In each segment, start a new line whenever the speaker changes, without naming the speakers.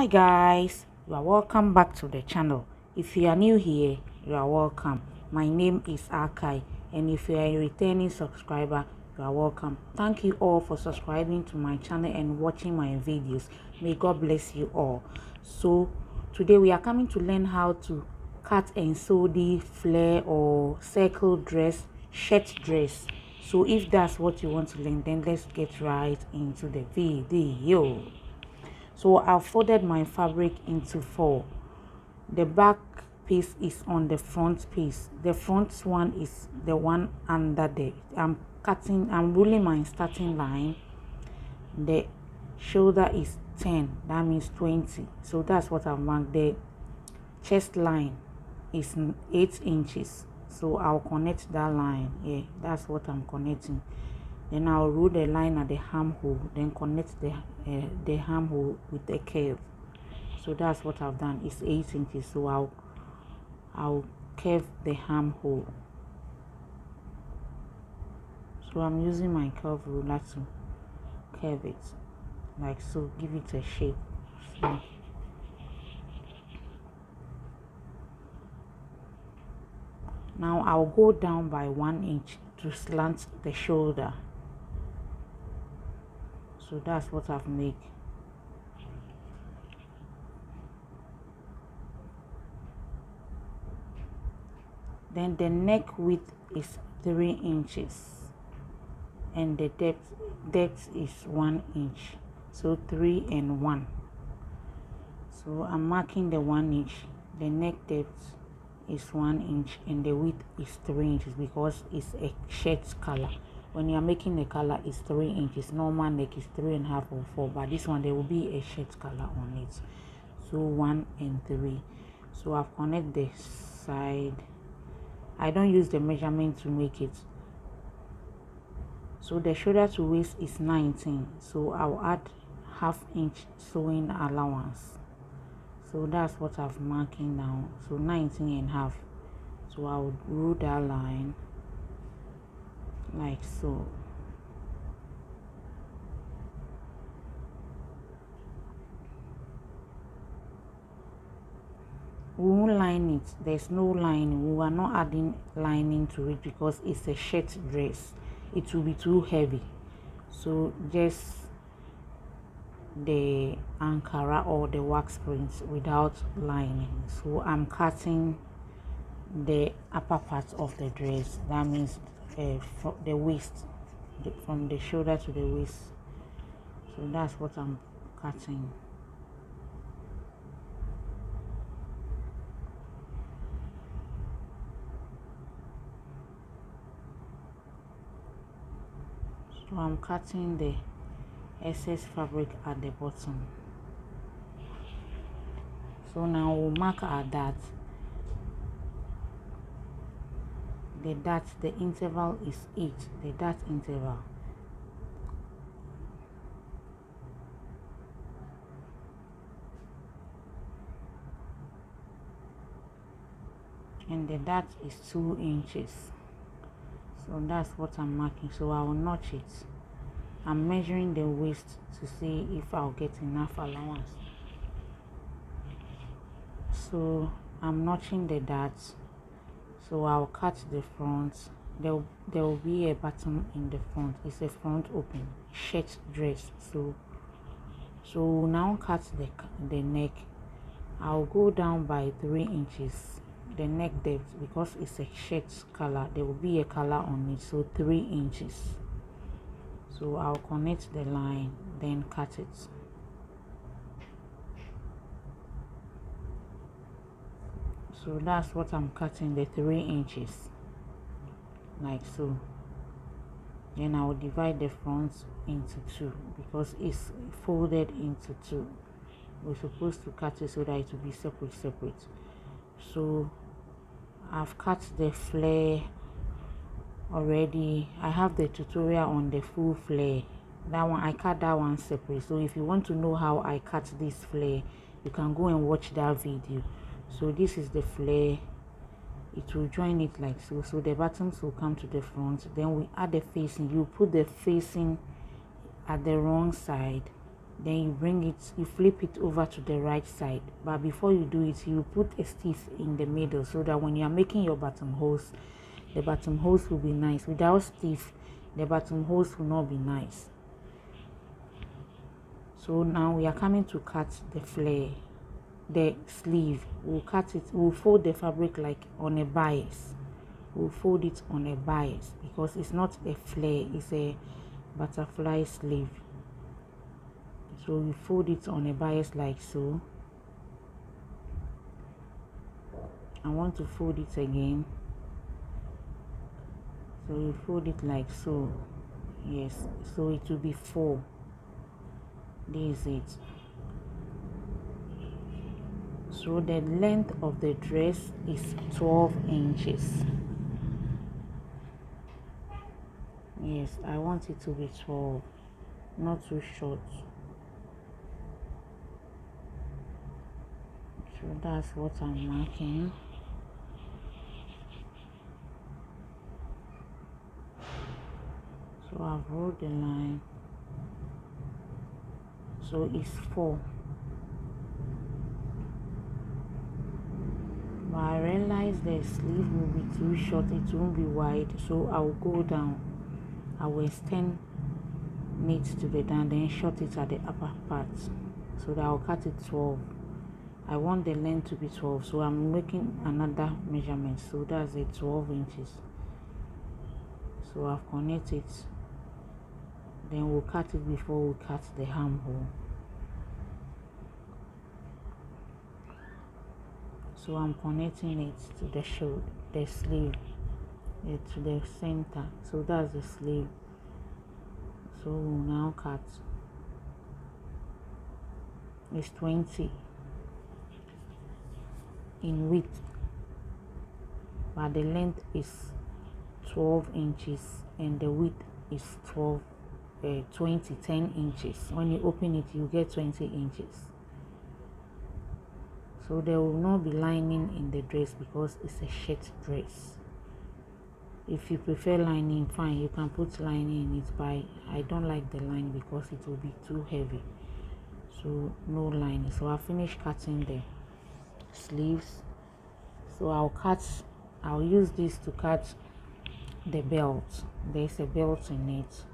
Hi guys, you are welcome back to the channel. If you are new here, you are welcome. My name is Akai, and if you are a returning subscriber, you are welcome. Thank you all for subscribing to my channel and watching my videos. May God bless you all. So today we are coming to learn how to cut and sew the flare or circle dress, shirt dress. So if that's what you want to learn, then let's get right into the video. So I folded my fabric into four. The back piece is on the front piece. The front one is the one under the I'm ruling my starting line. The shoulder is 10, that means 20. So that's what I've marked. The chest line is 8 inches. So I'll connect that line. Yeah, that's what I'm connecting. Then I'll rule the line at the armhole, then connect the armhole with the curve. So that's what I've done. It's 8 inches, so I'll curve the armhole. So I'm using my curve ruler to curve it, like so, give it a shape. So now I'll go down by 1 inch to slant the shoulder. So that's what I've made. Then the neck width is 3 inches and the depth is 1 inch. So 3 and 1. So I'm marking the 1 inch. The neck depth is 1 inch and the width is 3 inches because it's a shirt color. When you are making the color, it's 3 inches. Normal neck is 3.5 or 4, but this one there will be a shirt color on it. So 1 and 3. So I've connected the side. I don't use the measurement to make it. So the shoulder to waist is 19. So I'll add ½ inch sewing allowance. So that's what I've marking down. So 19.5. So I'll rule that line like so. We won't line it. There's no lining. We are not adding lining to it because it's a shirt dress. It will be too heavy. So just the ankara or the wax prints without lining. So I'm cutting the upper part of the dress. That means the waist, from the shoulder to the waist. So that's what I'm cutting. So I'm cutting the excess fabric at the bottom. So now we'll mark our dart. The interval is 8, the dart interval. And the dart is 2 inches. So that's what I'm marking. So I will notch it. I'm measuring the waist to see if I'll get enough allowance. So I'm notching the darts. So I'll cut the front. There will be a button in the front. It's a front open shirt dress. So now cut the neck. I'll go down by 3 inches. The neck depth, because it's a shirt color, there will be a color on it. So 3 inches. So I'll connect the line, then cut it. So that's what I'm cutting, the 3 inches, like so. Then I will divide the front into 2 because it's folded into 2. We're supposed to cut it so that it will be separate. So I've cut the flare already. I have the tutorial on the full flare. That one, I cut that one separate. So if you want to know how I cut this flare, you can go and watch that video. So this is the flare. It will join it like so. So the buttons will come to the front. Then we add the facing. You put the facing at the wrong side. then you bring it, you flip it over to the right side. But before you do it, you put a stiff in the middle so that when you are making your buttonholes, the buttonholes will be nice. Without stiff, the buttonholes will not be nice. So now we are coming to cut the flare, the sleeve. We'll cut it, we'll fold the fabric like on a bias. We'll fold it on a bias because it's not a flare, it's a butterfly sleeve. So we fold it on a bias like so. I want to fold it again. So you fold it like so. Yes, so it will be 4. This is it. So the length of the dress is 12 inches. Yes, I want it to be 12, not too short. So that's what I'm marking. So I've rolled the line. So it's 4. But I realized the sleeve will be too short, it won't be wide. So I'll go down. I will extend it to the down, then short it at the upper part. So that I'll cut it 12. I want the length to be 12, so I'm making another measurement. So that's it, 12 inches. So I've connected. Then we'll cut it before we cut the armhole. So I'm connecting it to the shoulder, the sleeve, to the center. So that's the sleeve. So we'll now cut. It's 20 in width, but the length is 12 inches and the width is 10 inches. When you open it, you get 20 inches. So there will not be lining in the dress because it's a shirt dress. If you prefer lining, fine, you can put lining in it, but I don't like the line because it will be too heavy. So no lining. So I finished cutting the sleeves. So I'll use this to cut the belt. There's a belt in it.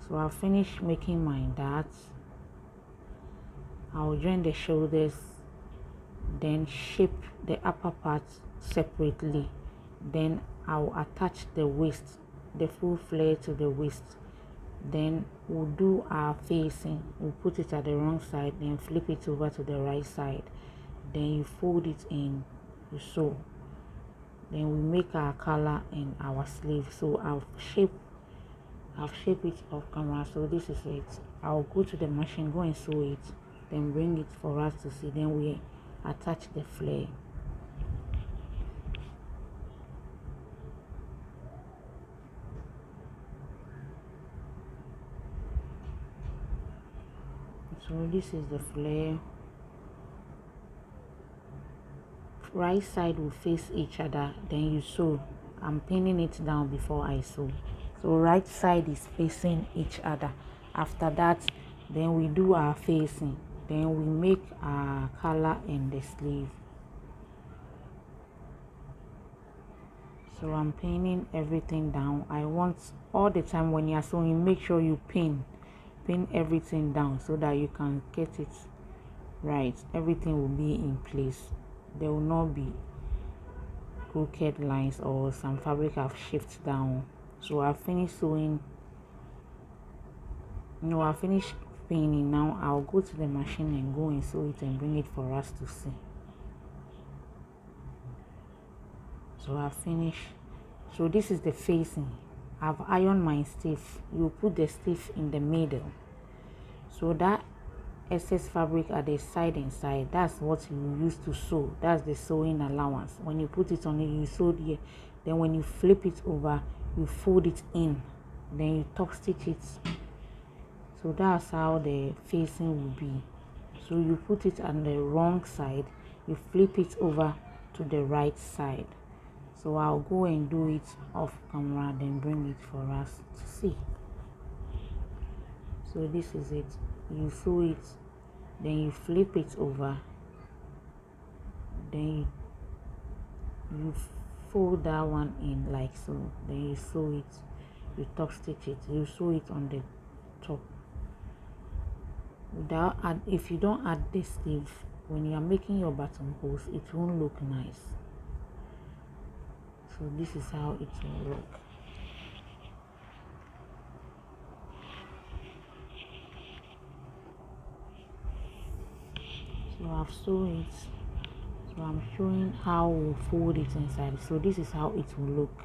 So I'll finish making my darts. I'll join the shoulders, then shape the upper part separately. Then I'll attach the waist, the full flare to the waist. Then we'll do our facing. We'll put it at the wrong side, then flip it over to the right side. Then you fold it in, you sew. Then we make our collar and our sleeve. So I've shaped it off camera. So this is it. I'll go to the machine, go and sew it, then bring it for us to see. Then we attach the flare. So this is the flare. Right side will face each other, then you sew. I'm pinning it down before I sew. So right side is facing each other. After that, then we do our facing. Then we make our collar and the sleeve. So I'm pinning everything down. I want all the time when you're sewing, make sure you pin everything down so that you can get it right. Everything will be in place. There will not be crooked lines or some fabric I've shifted down. So I finished sewing. No, I finished pinning. Now I'll go to the machine and go and sew it and bring it for us to see. So I finished. So this is the facing. I've ironed my stiff. You put the stiff in the middle. So that excess fabric at the side and side, that's what you use to sew. That's the sewing allowance. When you put it on it, you sew here. Then when you flip it over, you fold it in. Then you top stitch it. So that's how the facing will be. So you put it on the wrong side, you flip it over to the right side. So I'll go and do it off camera, then bring it for us to see. So this is it. You sew it, then you flip it over, then you fold that one in like so, then you sew it, you top stitch it, you sew it on the top. Without if you don't add the sleeve, when you are making your buttonholes, it won't look nice. So this is how it will look. So I've sewn it, so I'm showing how we fold it inside. So this is how it will look.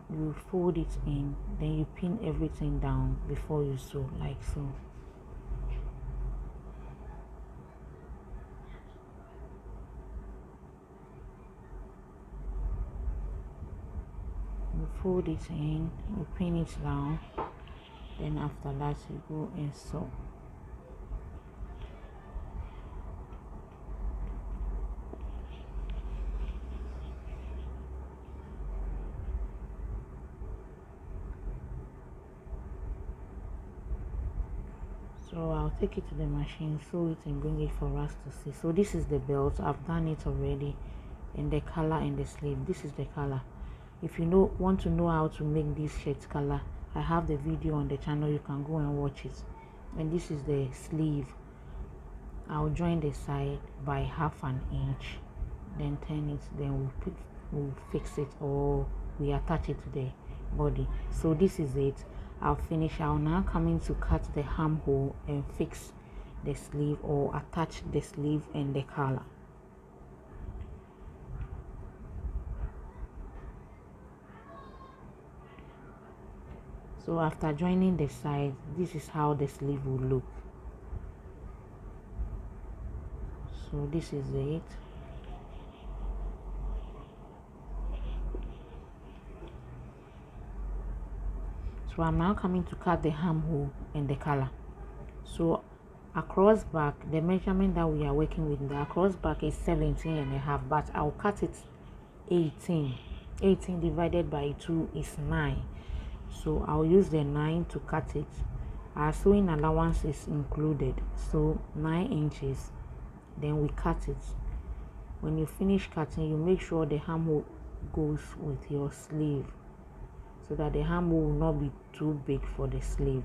You fold it in, then you pin everything down before you sew, like so. You fold it in, you pin it down, then after that you go and sew. So I'll take it to the machine, sew it and bring it for us to see. So this is the belt. I've done it already, and the color and the sleeve. This is the color. If you want to know how to make this shirt color, I have the video on the channel. You can go and watch it. And this is the sleeve. I'll join the side by ½ an inch, then turn it, then we'll fix it, or we attach it to the body. So this is it. I'll finish. I'll now come in to cut the armhole and fix the sleeve, or attach the sleeve and the collar. So after joining the sides, this is how the sleeve will look. So this is it. So I'm now coming to cut the armhole and the collar. So across back, the measurement that we are working with, the across back is 17.5, but I'll cut it 18. 18 divided by 2 is 9. So I'll use the 9 to cut it. Our sewing allowance is included, so 9 inches. Then we cut it. When you finish cutting, you make sure the armhole goes with your sleeve, so that the armhole will not be too big for the sleeve.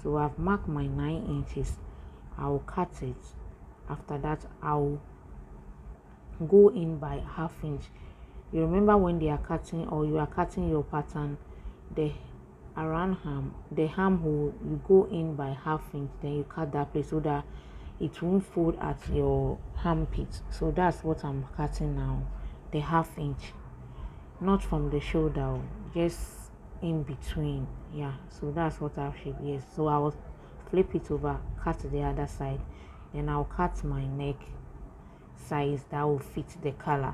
So I've marked my 9 inches. I'll cut it. After that, I'll go in by ½ inch. You remember when they are cutting, or you are cutting your pattern, the armhole, you go in by ½ inch, then you cut that place so that it won't fold at your armpit. So that's what I'm cutting now, the ½ inch, not from the shoulder, just in between. Yeah, so that's what I've shaped. Yes, so I will flip it over, cut the other side, then I'll cut my neck size that will fit the color.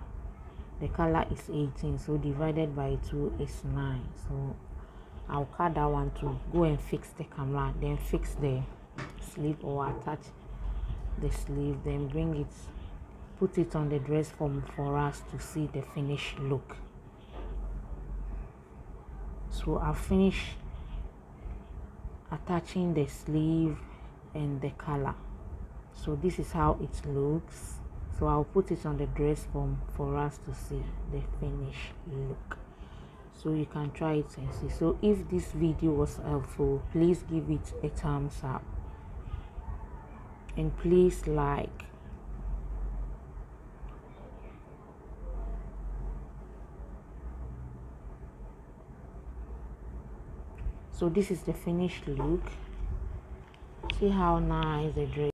The color is 18, so divided by 2 is 9. So I'll cut that one to go and fix the camera, then fix the sleeve, or attach the sleeve, then bring it, put it on the dress form for us to see the finished look. So I'll finish attaching the sleeve and the collar. So this is how it looks. So I'll put it on the dress form for us to see the finished look, so you can try it and see. So if this video was helpful, please give it a thumbs up, and please like. So this is the finished look. See how nice the dress